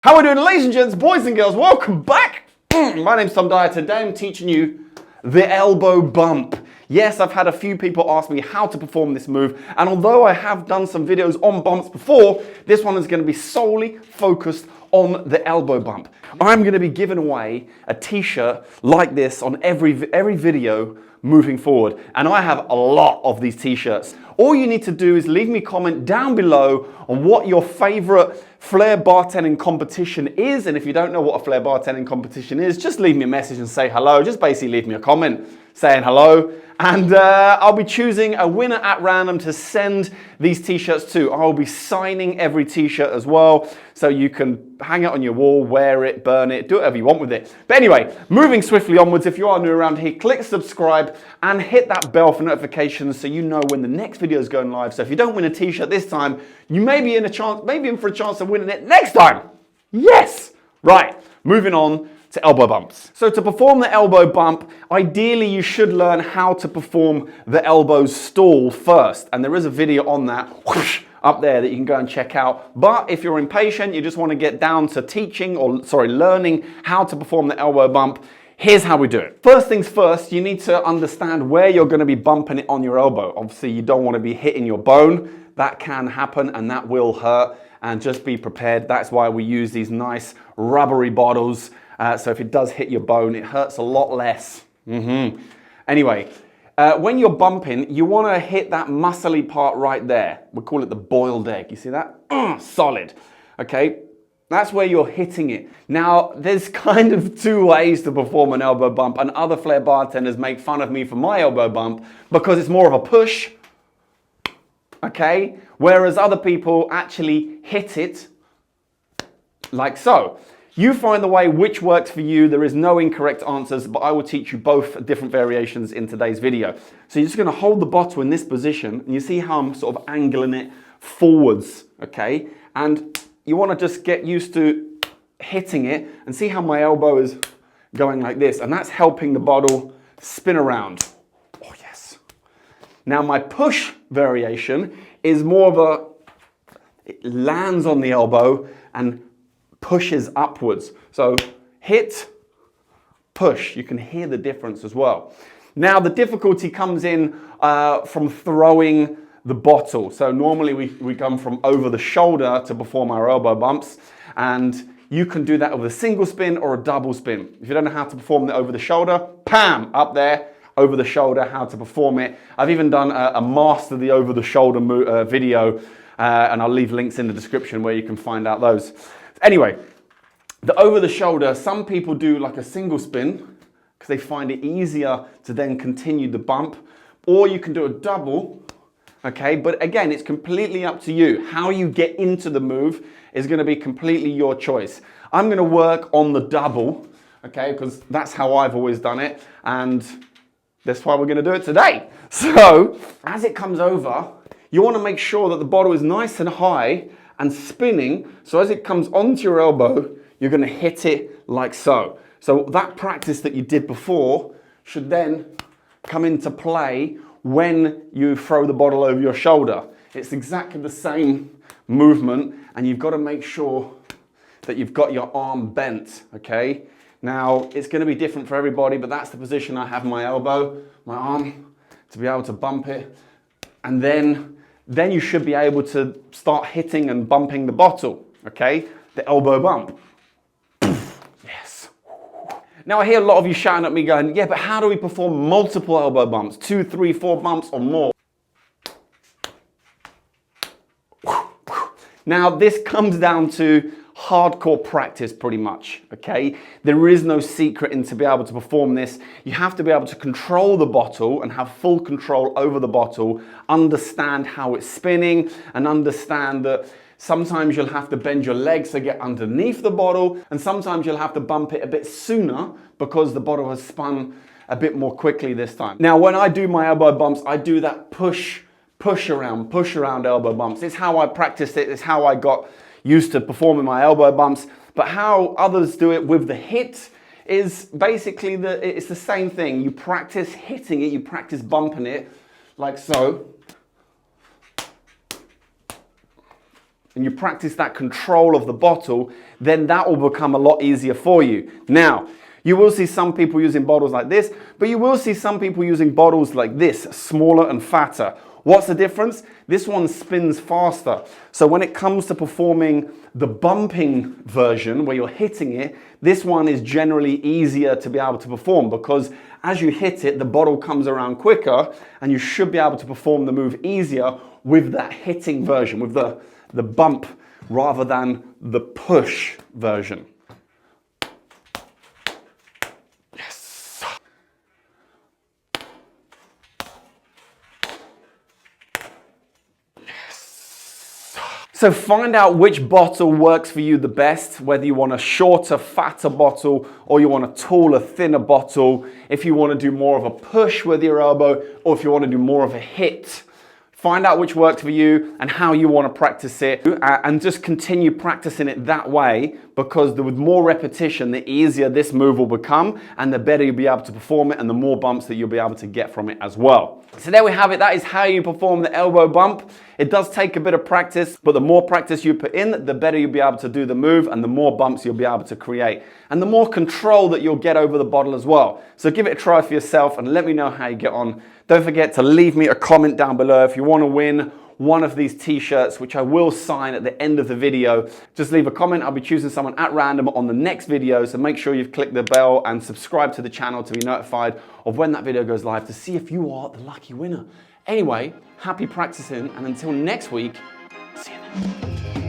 How are we doing, ladies and gents, boys and girls? Welcome back. My name's Tom Dyer. Today I'm teaching you the elbow bump. Yes, I've had a few people ask me how to perform this move, and although I have done some videos on bumps before, this one is going to be solely focused on the elbow bump. I'm going to be giving away a t-shirt like this on every video moving forward, and I have a lot of these t-shirts. All you need to do is leave me a comment down below on what your favorite Flair bartending competition is, and if you don't know what a Flair bartending competition is, just leave me a message and say hello. Just basically leave me a comment saying hello, and I'll be choosing a winner at random to send these t-shirts to. I'll be signing every t-shirt as well, so you can hang it on your wall, wear it, burn it, do whatever you want with it. But anyway, moving swiftly onwards, if you are new around here, click subscribe and hit that bell for notifications so you know when the next video is going live. So if you don't win a t-shirt this time, you may be in for a chance of winning it next time. Yes! Right, moving on to elbow bumps. So to perform the elbow bump, ideally you should learn how to perform the elbow stall first. And there is a video on that whoosh, up there that you can go and check out. But if you're impatient, you just want to get down to learning how to perform the elbow bump, here's how we do it. First things first, you need to understand where you're going to be bumping it on your elbow. Obviously, you don't want to be hitting your bone. That can happen and that will hurt. And just be prepared. That's why we use these nice rubbery bottles. So if it does hit your bone, it hurts a lot less. Anyway, when you're bumping, you want to hit that muscly part right there. We call it the boiled egg. You see that? Solid. Okay, that's where you're hitting it. Now, there's kind of two ways to perform an elbow bump, and other Flair bartenders make fun of me for my elbow bump because it's more of a push. Okay, whereas other people actually hit it like so. You find the way which works for you. There is no incorrect answers, but I will teach you both different variations in today's video. So you're just going to hold the bottle in this position, and you see how I'm sort of angling it forwards, okay? And you want to just get used to hitting it and see how my elbow is going like this, and that's helping the bottle spin around. Oh yes. Now my push variation is more of it lands on the elbow and pushes upwards. So hit, push. You can hear the difference as well. Now the difficulty comes in from throwing the bottle. So normally we come from over the shoulder to perform our elbow bumps, and you can do that with a single spin or a double spin. If you don't know how to perform it over the shoulder, pam, up there, over the shoulder, how to perform it. I've even done a master the over the shoulder video, and I'll leave links in the description where you can find out those. Anyway, the over the shoulder, some people do like a single spin because they find it easier to then continue the bump, or you can do a double, okay? But again, it's completely up to you. How you get into the move is going to be completely your choice. I'm going to work on the double, okay? Because that's how I've always done it, and that's why we're going to do it today. So as it comes over, you want to make sure that the bottle is nice and high and spinning, so as it comes onto your elbow, you're going to hit it like so. So that practice that you did before should then come into play when you throw the bottle over your shoulder. It's exactly the same movement, and you've got to make sure that you've got your arm bent, okay? Now, it's going to be different for everybody, but that's the position I have my elbow, my arm, to be able to bump it, and then you should be able to start hitting and bumping the bottle, okay? The elbow bump. Yes. Now I hear a lot of you shouting at me going, yeah, but how do we perform multiple elbow bumps? 2, 3, 4 bumps or more? Now this comes down to hardcore practice pretty much, okay? There is no secret in to be able to perform this. You have to be able to control the bottle and have full control over the bottle, understand how it's spinning, and understand that sometimes you'll have to bend your legs to get underneath the bottle, and sometimes you'll have to bump it a bit sooner because the bottle has spun a bit more quickly this time. Now when I do my elbow bumps, I do that push around elbow bumps. It's how I practiced it, it's how I got used to performing my elbow bumps, but how others do it with the hit is basically it's the same thing. You practice hitting it, you practice bumping it like so, and you practice that control of the bottle, then that will become a lot easier for you. Now, you will see some people using bottles like this, but you will see some people using bottles like this, smaller and fatter. What's the difference? This one spins faster. So when it comes to performing the bumping version where you're hitting it, this one is generally easier to be able to perform because as you hit it, the bottle comes around quicker and you should be able to perform the move easier with that hitting version, with the bump rather than the push version. So find out which bottle works for you the best, whether you want a shorter, fatter bottle or you want a taller, thinner bottle, if you want to do more of a push with your elbow or if you want to do more of a hit. Find out which works for you and how you want to practice it and just continue practicing it that way because with more repetition, the easier this move will become and the better you'll be able to perform it and the more bumps that you'll be able to get from it as well. So there we have it. That is how you perform the elbow bump. It does take a bit of practice, but the more practice you put in, the better you'll be able to do the move and the more bumps you'll be able to create and the more control that you'll get over the bottle as well. So give it a try for yourself and let me know how you get on. Don't forget to leave me a comment down below if you want to win one of these t-shirts, which I will sign at the end of the video. Just leave a comment. I'll be choosing someone at random on the next video. So make sure you've clicked the bell and subscribe to the channel to be notified of when that video goes live to see if you are the lucky winner. Anyway, happy practicing and until next week, see you then.